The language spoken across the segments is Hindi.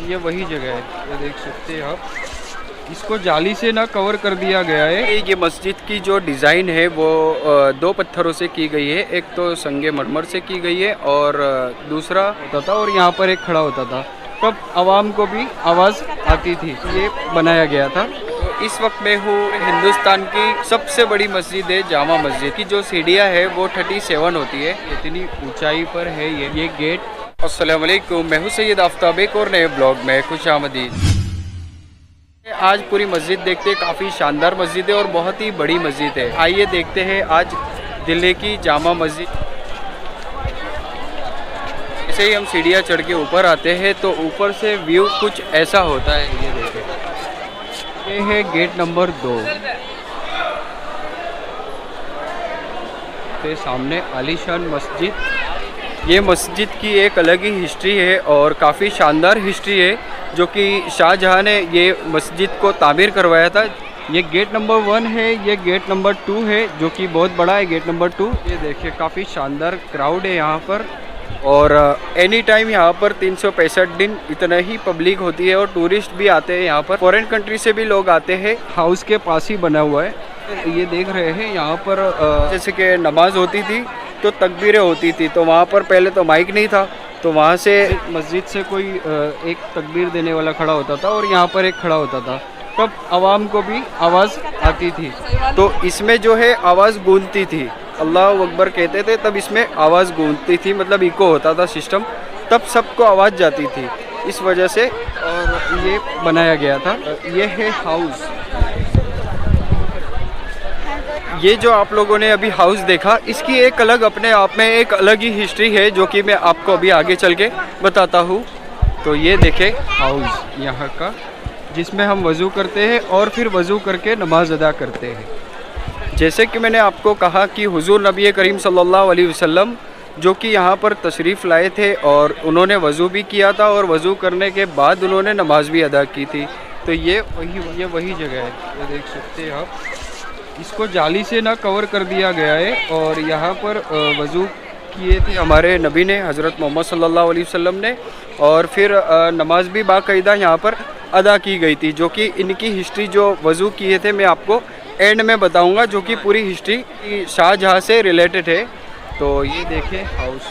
ये वही जगह है, ये देख सकते हैं आप। इसको जाली से ना कवर कर दिया गया है। ये मस्जिद की जो डिज़ाइन है वो दो पत्थरों से की गई है। एक तो संगे मरमर से की गई है और दूसरा होता था और यहाँ पर एक खड़ा होता था, तब आवाम को भी आवाज़ आती थी। ये बनाया गया था। तो इस वक्त मैं हूँ हिंदुस्तान की सबसे बड़ी मस्जिद है जामा मस्जिद की। जो सीढ़ियाँ है वो 37 होती है, इतनी ऊंचाई पर है ये गेट। अस्सलाम वालेकुम, मैं हूँ सैयद आफ्ताब, एक और नए ब्लॉग में खुशामदीद। आज पूरी मस्जिद देखते हैं। काफ़ी शानदार मस्जिद है और बहुत ही बड़ी मस्जिद है। आइए देखते हैं आज दिल्ली की जामा मस्जिद। जैसे ही हम सीढ़ियाँ चढ़ के ऊपर आते हैं तो ऊपर से व्यू कुछ ऐसा होता है। ये देखें, ये है गेट नंबर 2 के सामने आलीशान मस्जिद। ये मस्जिद की एक अलग ही हिस्ट्री है और काफ़ी शानदार हिस्ट्री है, जो कि शाहजहाँ ने ये मस्जिद को तामीर करवाया था। ये गेट नंबर 1 है, ये गेट नंबर 2 है जो कि बहुत बड़ा है, गेट नंबर 2। ये देखिए काफ़ी शानदार क्राउड है यहाँ पर और एनी टाइम यहाँ पर 365 दिन इतना ही पब्लिक होती है और टूरिस्ट भी आते हैं यहाँ पर। फॉरेन कंट्री से भी लोग आते हैं। हाउस के पास ही बना हुआ है। ये देख रहे हैं यहाँ पर जैसे कि नमाज होती थी तो तकबीरें होती थी, तो वहाँ पर पहले तो माइक नहीं था, तो वहाँ से मस्जिद से कोई एक तकबीर देने वाला खड़ा होता था और यहाँ पर एक खड़ा होता था, तब आवाम को भी आवाज़ आती थी। तो इसमें जो है आवाज़ गूंजती थी, अल्लाह अकबर कहते थे तब इसमें आवाज़ गूंजती थी, मतलब इको होता था सिस्टम, तब सबको आवाज़ जाती थी इस वजह से। और ये बनाया गया था। ये है हाउस। ये जो आप लोगों ने अभी हाउस देखा, इसकी एक अलग अपने आप में एक अलग ही हिस्ट्री है जो कि मैं आपको अभी आगे चल के बताता हूँ। तो ये देखें हाउस यहाँ का, जिसमें हम वज़ू करते हैं और फिर वज़ू करके नमाज अदा करते हैं। जैसे कि मैंने आपको कहा कि हुज़ूर नबी करीम सल्लल्लाहु अलैहि वसल्लम जो कि यहाँ पर तशरीफ़ लाए थे और उन्होंने वज़ू भी किया था और वज़ू करने के बाद उन्होंने नमाज भी अदा की थी। तो ये वही जगह है, ये देख सकते हैं आप। इसको जाली से ना कवर कर दिया गया है और यहाँ पर वज़ू किए थे हमारे नबी ने, हज़रत मोहम्मद सल्लल्लाहु अलैहि वसल्लम ने, और फिर नमाज भी बाकायदा यहाँ पर अदा की गई थी। जो कि इनकी हिस्ट्री जो वज़ू किए थे मैं आपको एंड में बताऊँगा, जो कि पूरी हिस्ट्री शाहजहाँ से रिलेटेड है। तो ये देखें हाउस।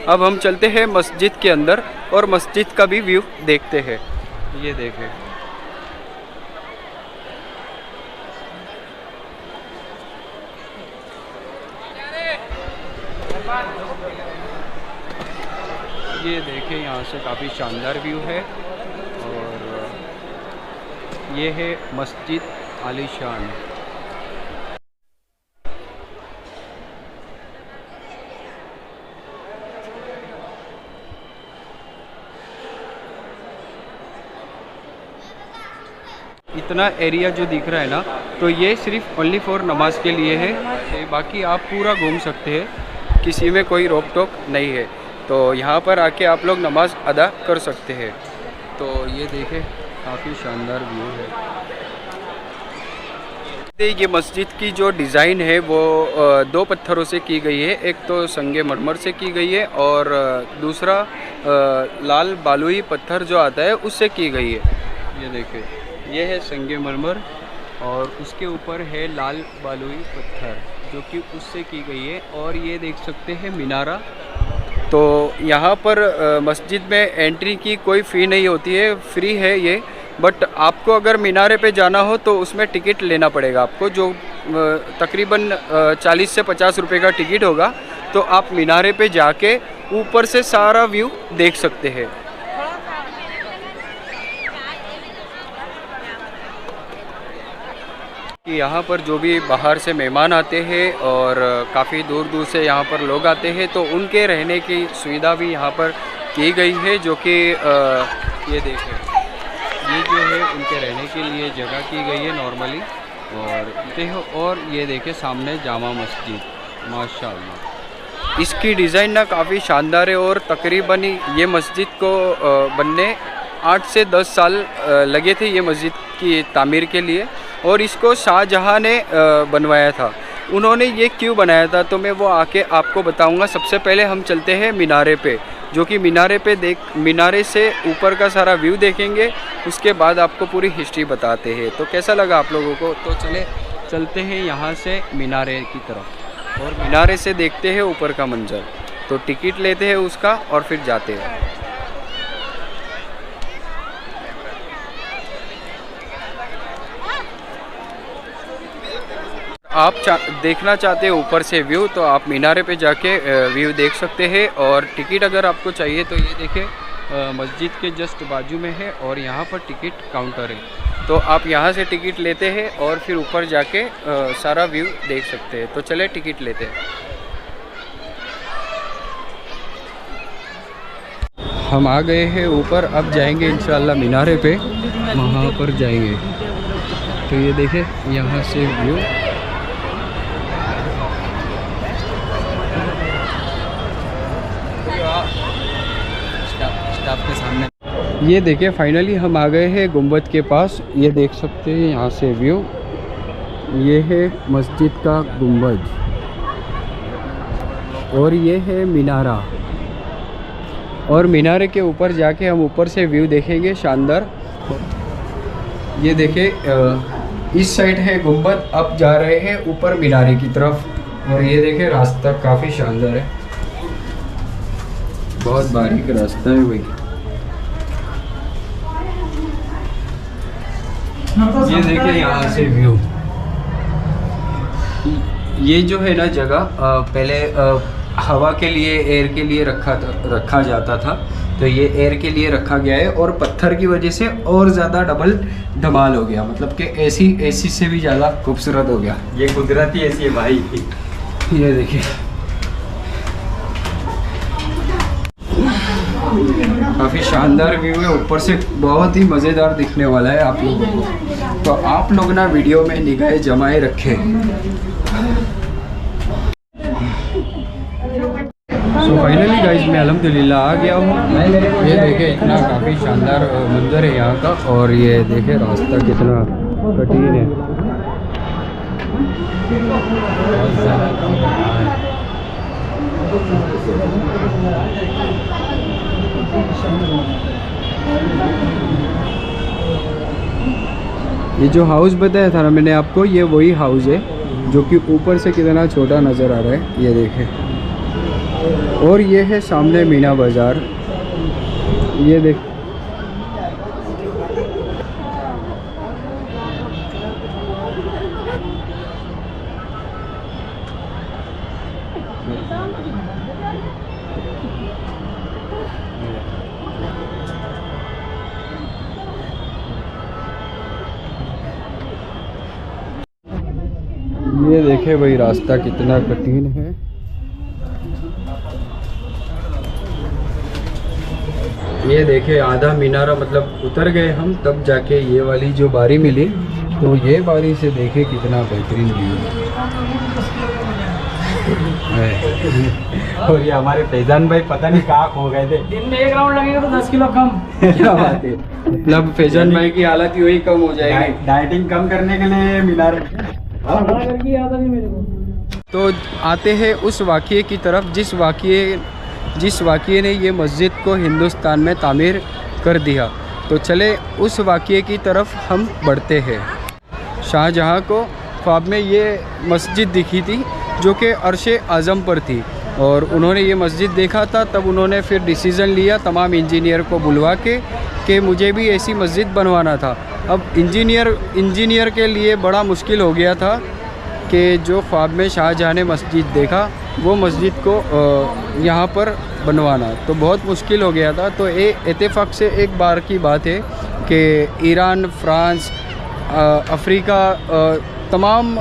अब हम चलते हैं मस्जिद के अंदर और मस्जिद का भी व्यू देखते हैं। ये देखें, ये देखें यहाँ से काफ़ी शानदार व्यू है और ये है मस्जिद आलीशान। इतना एरिया जो दिख रहा है ना, तो ये सिर्फ ओनली फॉर नमाज के लिए है। बाकी आप पूरा घूम सकते हैं, किसी में कोई रोक टोक नहीं है। तो यहाँ पर आके आप लोग नमाज अदा कर सकते हैं। तो ये देखें काफ़ी शानदार व्यू है। ये मस्जिद की जो डिज़ाइन है वो दो पत्थरों से की गई है। एक तो संगे मरमर से की गई है और दूसरा लाल बालुई पत्थर जो आता है उससे की गई है। ये देखें, ये है संगे मरमर और उसके ऊपर है लाल बालुई पत्थर जो कि उससे की गई है। और ये देख सकते हैं मीनारा। तो यहाँ पर मस्जिद में एंट्री की कोई फ़ी नहीं होती है, फ्री है ये। बट आपको अगर मीनारे पे जाना हो तो उसमें टिकट लेना पड़ेगा आपको, जो तकरीबन 40 से 50 रुपए का टिकट होगा। तो आप मीनारे पे जाके ऊपर से सारा व्यू देख सकते हैं। यहाँ पर जो भी बाहर से मेहमान आते हैं और काफ़ी दूर दूर से यहाँ पर लोग आते हैं, तो उनके रहने की सुविधा भी यहाँ पर की गई है। जो कि ये देखें, ये जो है उनके रहने के लिए जगह की गई है नॉर्मली। और ये देखें सामने जामा मस्जिद, माशाअल्लाह। इसकी डिज़ाइन ना काफ़ी शानदार है और तकरीबन ये मस्जिद को बनने 8 से 10 साल लगे थे ये मस्जिद की तामीर के लिए। और इसको शाहजहाँ ने बनवाया था। उन्होंने ये क्यों बनाया था तो मैं वो आके आपको बताऊंगा। सबसे पहले हम चलते हैं मीनारे पे, जो कि मीनारे से ऊपर का सारा व्यू देखेंगे, उसके बाद आपको पूरी हिस्ट्री बताते हैं। तो कैसा लगा आप लोगों को? तो चलते हैं यहाँ से मीनारे की तरफ और मीनारे से देखते हैं ऊपर का मंजर। तो टिकट लेते हैं उसका और फिर जाते हैं। आप देखना चाहते हैं ऊपर से व्यू, तो आप मीनारे पे जाके व्यू देख सकते हैं। और टिकट अगर आपको चाहिए तो ये देखिए मस्जिद के जस्ट बाजू में है और यहाँ पर टिकट काउंटर है। तो आप यहाँ से टिकट लेते हैं और फिर ऊपर जाके सारा व्यू देख सकते हैं। तो चले टिकट लेते हैं। हम आ गए हैं ऊपर, अब जाएंगे इंशाल्लाह मीनारे पे, वहाँ पर जाएंगे। तो ये देखें यहाँ से व्यू। आपके सामने ये देखिए फाइनली हम आ गए हैं गुंबद के पास। ये देख सकते हैं यहाँ से व्यू। ये है मस्जिद का गुंबद और ये है मीनारा। और मीनारे के ऊपर जाके हम ऊपर से व्यू देखेंगे शानदार। ये देखे इस साइड है गुंबद, अब जा रहे हैं ऊपर मीनारे की तरफ। और ये देखे रास्ता काफ़ी शानदार है, बहुत बारीक रास्ता है भाई। ये देखिए यहाँ से व्यू। ये जो है ना जगह पहले हवा के लिए, एयर के लिए रखा जाता था। तो ये एयर के लिए रखा गया है और पत्थर की वजह से और ज़्यादा डबल धमाल हो गया, मतलब कि एसी से भी ज़्यादा खूबसूरत हो गया। ये कुदरती एसी है भाई। ये देखिए काफ़ी शानदार व्यू है, ऊपर से बहुत ही मज़ेदार दिखने वाला है आप लोगों को। तो आप लोग ना वीडियो में निगाहें जमाए रखें। सो फाइनली गाइस मैं अल्हम्दुलिल्लाह आ गया हूँ। ये देखे इतना काफ़ी शानदार मंजर है यहाँ का। और ये देखे रास्ता कितना कठिन है। ये जो हाउस बताया था ना मैंने आपको, ये वही हाउस है जो कि ऊपर से कितना छोटा नज़र आ रहा है। ये देखें। और ये है सामने मीना बाज़ार। ये देख ये देखे भाई रास्ता कितना कठिन है। ये देखे आधा मीनारा मतलब उतर गए हम, तब जाके ये वाली जो बारी मिली। तो ये बारी से देखे कितना बेहतरीन व्यू है। और ये हमारे फैजान भाई पता नहीं कहाँ खो गए थे। दिन में 1 राउंड लगेगा तो 10 किलो कम। क्या बात है, मतलब फैजान भाई की हालत वही कम हो जाएगी। डाइटिंग कम करने के लिए मीनार। तो आते हैं उस वाक़ये की तरफ जिस वाक़ये ने ये मस्जिद को हिंदुस्तान में तामीर कर दिया। तो चले उस वाक़ये की तरफ हम बढ़ते हैं। शाहजहाँ को ख्वाब में ये मस्जिद दिखी थी जो कि अर्शे आज़म पर थी, और उन्होंने ये मस्जिद देखा था। तब उन्होंने फिर डिसीज़न लिया तमाम इंजीनियर को बुलवा के कि मुझे भी ऐसी मस्जिद बनवाना था। अब इंजीनियर के लिए बड़ा मुश्किल हो गया था कि जो ख्वाब में शाहजहाँ ने मस्जिद देखा वो मस्जिद को यहाँ पर बनवाना, तो बहुत मुश्किल हो गया था। तो इत्तेफाक से एक बार की बात है कि ईरान, फ्रांस, अफ्रीका, तमाम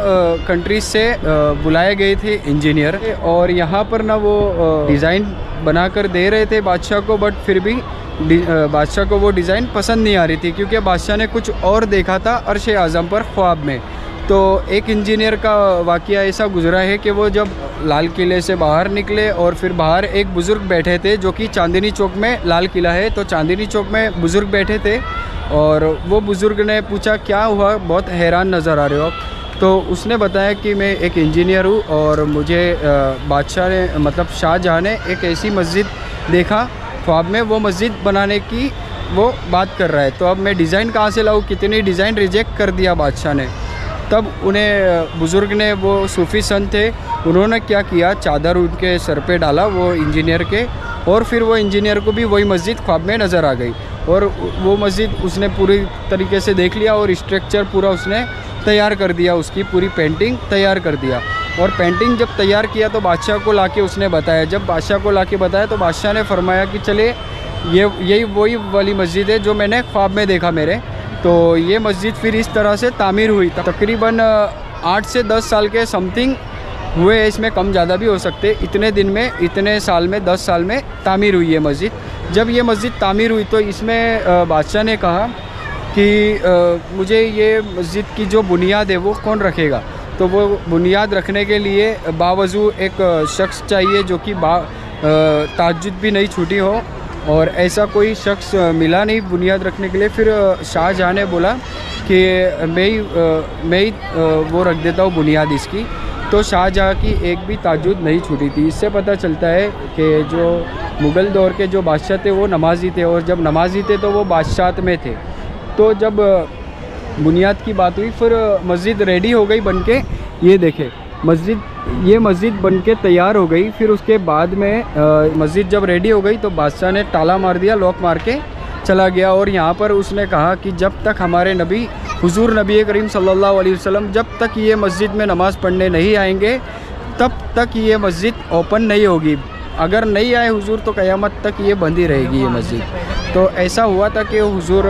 कंट्रीज़ से बुलाए गए थे इंजीनियर, और यहाँ पर ना वो डिज़ाइन बना कर दे रहे थे बादशाह को। बट फिर भी बादशाह को वो डिज़ाइन पसंद नहीं आ रही थी, क्योंकि बादशाह ने कुछ और देखा था अर्श आज़म पर ख्वाब में। तो एक इंजीनियर का वाक़या ऐसा गुजरा है कि वो जब लाल किले से बाहर निकले और फिर बाहर एक बुज़ुर्ग बैठे थे, जो कि चांदनी चौक में लाल किला है, तो चांदनी चौक में बुज़ुर्ग बैठे थे और वो बुज़ुर्ग ने पूछा क्या हुआ, बहुत हैरान नज़र आ रहे हो आप। तो उसने बताया कि मैं एक इंजीनियर हूँ और मुझे बादशाह ने मतलब शाहजहाँ ने एक ऐसी मस्जिद देखा ख्वाब में, वो मस्जिद बनाने की वो बात कर रहा है, तो अब मैं डिज़ाइन कहाँ से लाऊँ, कितनी डिज़ाइन रिजेक्ट कर दिया बादशाह ने। तब उन्हें बुज़ुर्ग ने, वो सूफ़ी संत थे, उन्होंने क्या किया, चादर उनके सर पे डाला वो इंजीनियर के, और फिर वो इंजीनियर को भी वही मस्जिद ख्वाब में नज़र आ गई और वो मस्जिद उसने पूरी तरीके से देख लिया और स्ट्रक्चर पूरा उसने तैयार कर दिया, उसकी पूरी पेंटिंग तैयार कर दिया। और पेंटिंग जब तैयार किया तो बादशाह को लाके उसने बताया। जब बादशाह को लाके बताया तो बादशाह ने फरमाया कि चले यही वही वाली मस्जिद है जो मैंने ख्वाब में देखा मेरे। तो ये मस्जिद फिर इस तरह से तामीर हुई। तकरीबन 8 से 10 साल के समथिंग हुए, इसमें कम ज़्यादा भी हो सकते। इतने दिन में, इतने साल में, 10 साल में तामीर हुई है मस्जिद। जब ये मस्जिद तामीर हुई तो इसमें बादशाह ने कहा कि मुझे ये मस्जिद की जो बुनियाद है वो कौन रखेगा। तो वो बुनियाद रखने के लिए बावजू एक शख्स चाहिए जो कि ताज्जुद भी नहीं छूटी हो, और ऐसा कोई शख्स मिला नहीं बुनियाद रखने के लिए। फिर शाहजहाँ ने बोला कि मैं ही वो रख देता हूँ बुनियाद इसकी। तो शाहजहाँ की एक भी ताज्जुद नहीं छूटी थी। इससे पता चलता है कि जो मुग़ल दौर के जो बादशाह थे वो नमाजी थे, और जब नमाजी थे तो वो बादशाहत में थे। तो जब बुनियाद की बात हुई फिर मस्जिद रेडी हो गई बनके। ये देखे ये मस्जिद बनके तैयार हो गई। फिर उसके बाद में मस्जिद जब रेडी हो गई तो बादशाह ने ताला मार दिया, लॉक मार के चला गया। और यहाँ पर उसने कहा कि जब तक हमारे नबी हुजूर नबी करीम सल्लल्लाहु अलैहि वसल्लम जब तक ये मस्जिद में नमाज़ पढ़ने नहीं आएंगे तब तक ये मस्जिद ओपन नहीं होगी। अगर नहीं आए हुजूर तो क़यामत तक ये बंद ही रहेगी ये मस्जिद। तो ऐसा हुआ था कि हुजूर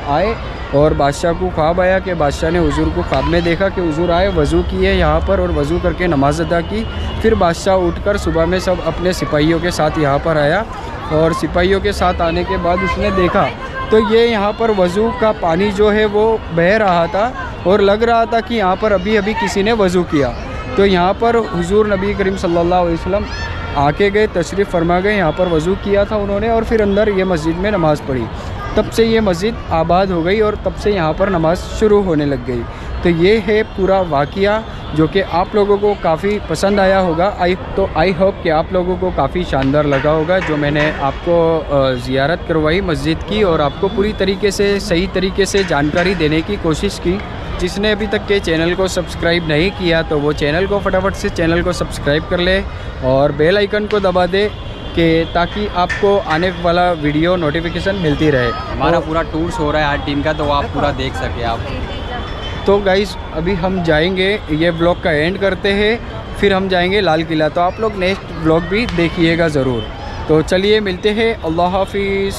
आए और बादशाह को ख्वाब आया कि बादशाह ने हुजूर को ख्वाब में देखा कि हुजूर आए, वज़ू किए यहाँ पर और वज़ू करके नमाज अदा की। फिर बादशाह उठकर सुबह में सब अपने सिपाहियों के साथ यहाँ पर आया, और सिपाहियों के साथ आने के बाद उसने देखा तो ये यहाँ पर वज़ू का पानी जो है वो बह रहा था और लग रहा था कि यहाँ पर अभी अभी किसी ने वज़ू किया। तो यहाँ पर हुजूर नबी करीम सल्लल्लाहु अलैहि वसल्लम आके गए, तशरीफ़ फरमा गए, यहाँ पर वज़ू किया था उन्होंने और फिर अंदर ये मस्जिद में नमाज़ पढ़ी। तब से ये मस्जिद आबाद हो गई और तब से यहाँ पर नमाज़ शुरू होने लग गई। तो ये है पूरा वाक़या जो कि आप लोगों को काफ़ी पसंद आया होगा। आई होप कि आप लोगों को काफ़ी शानदार लगा होगा जो मैंने आपको ज़ियारत करवाई मस्जिद की, और आपको पूरी तरीके से सही तरीके से जानकारी देने की कोशिश की। जिसने अभी तक के चैनल को सब्सक्राइब नहीं किया तो वो चैनल को फटाफट से चैनल को सब्सक्राइब कर ले और बेल आइकन को दबा दे कि ताकि आपको आने वाला वीडियो नोटिफिकेशन मिलती रहे। हमारा पूरा टूर्स हो रहा है 8 दिन का, तो आप पूरा देख सके आप। तो गाइस अभी हम जाएंगे, ये ब्लॉग का एंड करते हैं, फिर हम जाएंगे लाल किला। तो आप लोग नेक्स्ट ब्लॉग भी देखिएगा ज़रूर। तो चलिए मिलते हैं, अल्लाह हाफिज़।